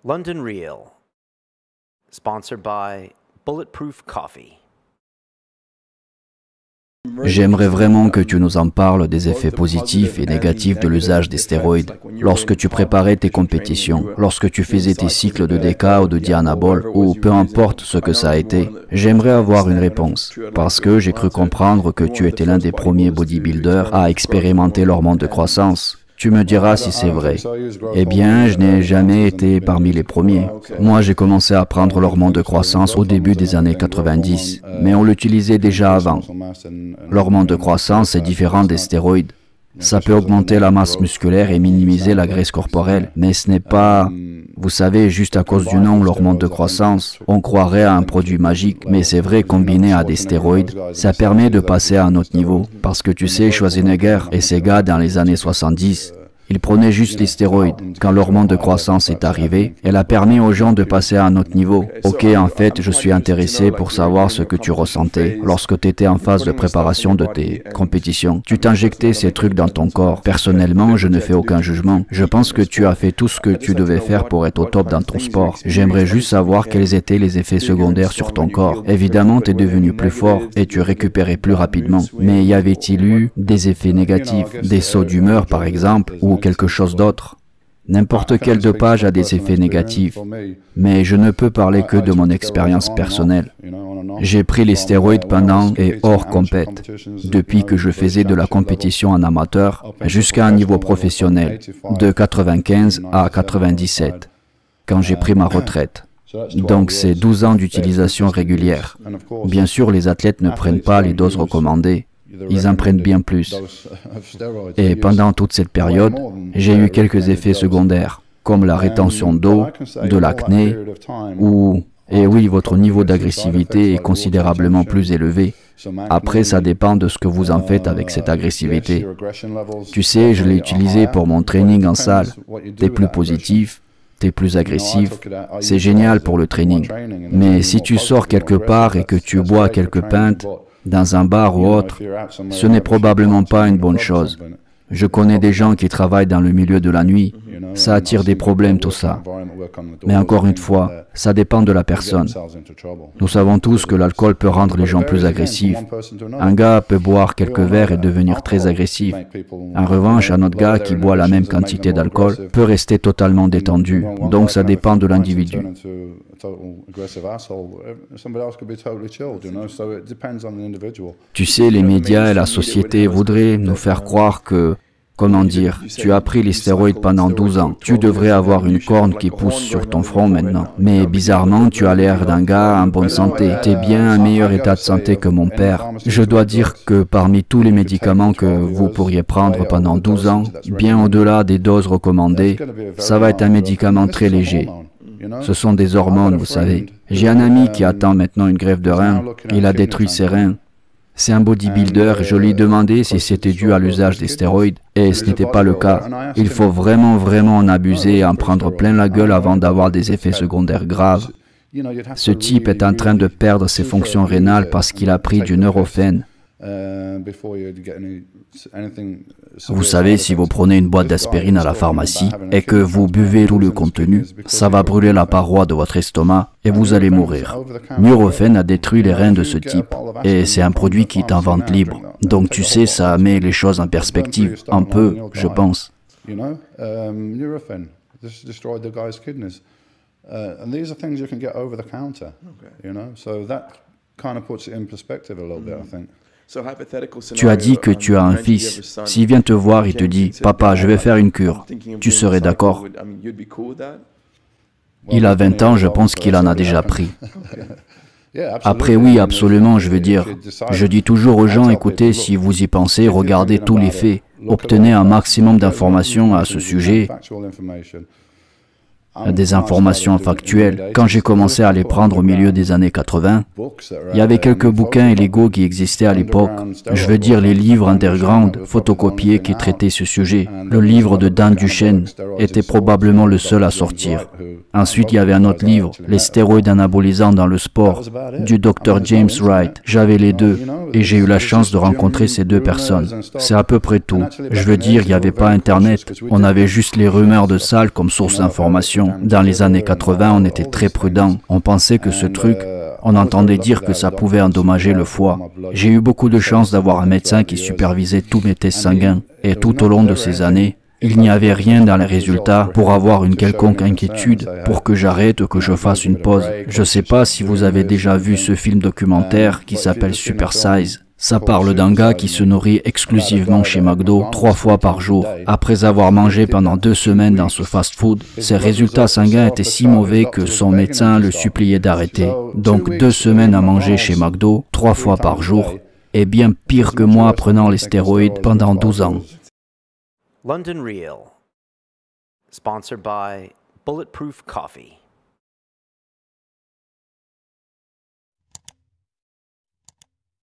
London Real, sponsored by Bulletproof Coffee. J'aimerais vraiment que tu nous en parles des effets positifs et négatifs de l'usage des stéroïdes lorsque tu préparais tes compétitions, lorsque tu faisais tes cycles de DK ou de Dianabol, ou peu importe ce que ça a été. J'aimerais avoir une réponse, parce que j'ai cru comprendre que tu étais l'un des premiers bodybuilders à expérimenter l'hormone de croissance. Tu me diras si c'est vrai. Eh bien, je n'ai jamais été parmi les premiers. Moi, j'ai commencé à prendre l'hormone de croissance au début des années 90, mais on l'utilisait déjà avant. L'hormone de croissance est différent des stéroïdes. Ça peut augmenter la masse musculaire et minimiser la graisse corporelle, mais ce n'est pas, vous savez, juste à cause du nom, l'hormone de croissance. On croirait à un produit magique, mais c'est vrai, combiné à des stéroïdes, ça permet de passer à un autre niveau. Parce que tu sais, Schwarzenegger et ses gars dans les années 70, ils prenaient juste les stéroïdes. Quand l'hormone de croissance est arrivée, elle a permis aux gens de passer à un autre niveau. Ok, en fait, je suis intéressé pour savoir ce que tu ressentais lorsque tu étais en phase de préparation de tes compétitions. Tu t'injectais ces trucs dans ton corps. Personnellement, je ne fais aucun jugement. Je pense que tu as fait tout ce que tu devais faire pour être au top dans ton sport. J'aimerais juste savoir quels étaient les effets secondaires sur ton corps. Évidemment, tu es devenu plus fort et tu récupérais plus rapidement. Mais y avait-il eu des effets négatifs, des sauts d'humeur par exemple, ou quelque chose d'autre? N'importe quel dopage a des effets négatifs, mais je ne peux parler que de mon expérience personnelle. J'ai pris les stéroïdes pendant et hors compète, depuis que je faisais de la compétition en amateur jusqu'à un niveau professionnel, de 95 à 97, quand j'ai pris ma retraite. Donc c'est 12 ans d'utilisation régulière. Bien sûr, les athlètes ne prennent pas les doses recommandées. Ils en prennent bien plus. Et pendant toute cette période, j'ai eu quelques effets secondaires, comme la rétention d'eau, de l'acné, ou, et oui, votre niveau d'agressivité est considérablement plus élevé. Après, ça dépend de ce que vous en faites avec cette agressivité. Tu sais, je l'ai utilisé pour mon training en salle. T'es plus positif, t'es plus agressif. C'est génial pour le training. Mais si tu sors quelque part et que tu bois quelques pintes, dans un bar ou autre, ce n'est probablement pas une bonne chose. Je connais des gens qui travaillent dans le milieu de la nuit. Ça attire des problèmes, tout ça. Mais encore une fois, ça dépend de la personne. Nous savons tous que l'alcool peut rendre les gens plus agressifs. Un gars peut boire quelques verres et devenir très agressif. En revanche, un autre gars qui boit la même quantité d'alcool peut rester totalement détendu. Donc ça dépend de l'individu. Tu sais, les médias et la société voudraient nous faire croire que, comment dire, tu as pris les stéroïdes pendant 12 ans. Tu devrais avoir une corne qui pousse sur ton front maintenant. Mais bizarrement, tu as l'air d'un gars en bonne santé. Tu es bien en meilleur état de santé que mon père. Je dois dire que parmi tous les médicaments que vous pourriez prendre pendant 12 ans, bien au-delà des doses recommandées, ça va être un médicament très léger. Ce sont des hormones, vous savez. J'ai un ami qui attend maintenant une greffe de rein. Il a détruit ses reins. C'est un bodybuilder, je lui ai demandé si c'était dû à l'usage des stéroïdes, et ce n'était pas le cas. Il faut vraiment en abuser et en prendre plein la gueule avant d'avoir des effets secondaires graves. Ce type est en train de perdre ses fonctions rénales parce qu'il a pris du Nurofen. Vous savez, si vous prenez une boîte d'aspirine à la pharmacie et que vous buvez tout le contenu, ça va brûler la paroi de votre estomac et vous allez mourir. Nurofen a détruit les reins de ce type et c'est un produit qui est en vente libre. Donc tu sais, ça met les choses en perspective, un peu, je pense. Tu as dit que tu as un fils. S'il vient te voir et te dit « Papa, je vais faire une cure », tu serais d'accord? Il a 20 ans, je pense qu'il en a déjà pris. Après, oui, absolument, je veux dire. Je dis toujours aux gens, écoutez, si vous y pensez, regardez tous les faits. Obtenez un maximum d'informations à ce sujet. Des informations factuelles. Quand j'ai commencé à les prendre au milieu des années 80, il y avait quelques bouquins illégaux qui existaient à l'époque. Je veux dire les livres underground, photocopiés qui traitaient ce sujet. Le livre de Dan Duchaine était probablement le seul à sortir. Ensuite, il y avait un autre livre, Les stéroïdes anabolisants dans le sport, du Dr James Wright. J'avais les deux et j'ai eu la chance de rencontrer ces deux personnes. C'est à peu près tout. Je veux dire, il n'y avait pas Internet. On avait juste les rumeurs de salle comme source d'information. compétition. Dans les années 80, on était très prudent. On pensait que ce truc, on entendait dire que ça pouvait endommager le foie. J'ai eu beaucoup de chance d'avoir un médecin qui supervisait tous mes tests sanguins. Et tout au long de ces années, il n'y avait rien dans les résultats pour avoir une quelconque inquiétude, pour que j'arrête ou que je fasse une pause. Je ne sais pas si vous avez déjà vu ce film documentaire qui s'appelle Super Size. Ça parle d'un gars qui se nourrit exclusivement chez McDo 3 fois par jour. Après avoir mangé pendant 2 semaines dans ce fast-food, ses résultats sanguins étaient si mauvais que son médecin le suppliait d'arrêter. Donc 2 semaines à manger chez McDo 3 fois par jour est bien pire que moi prenant les stéroïdes pendant 12 ans. London Real, sponsored by Bulletproof Coffee.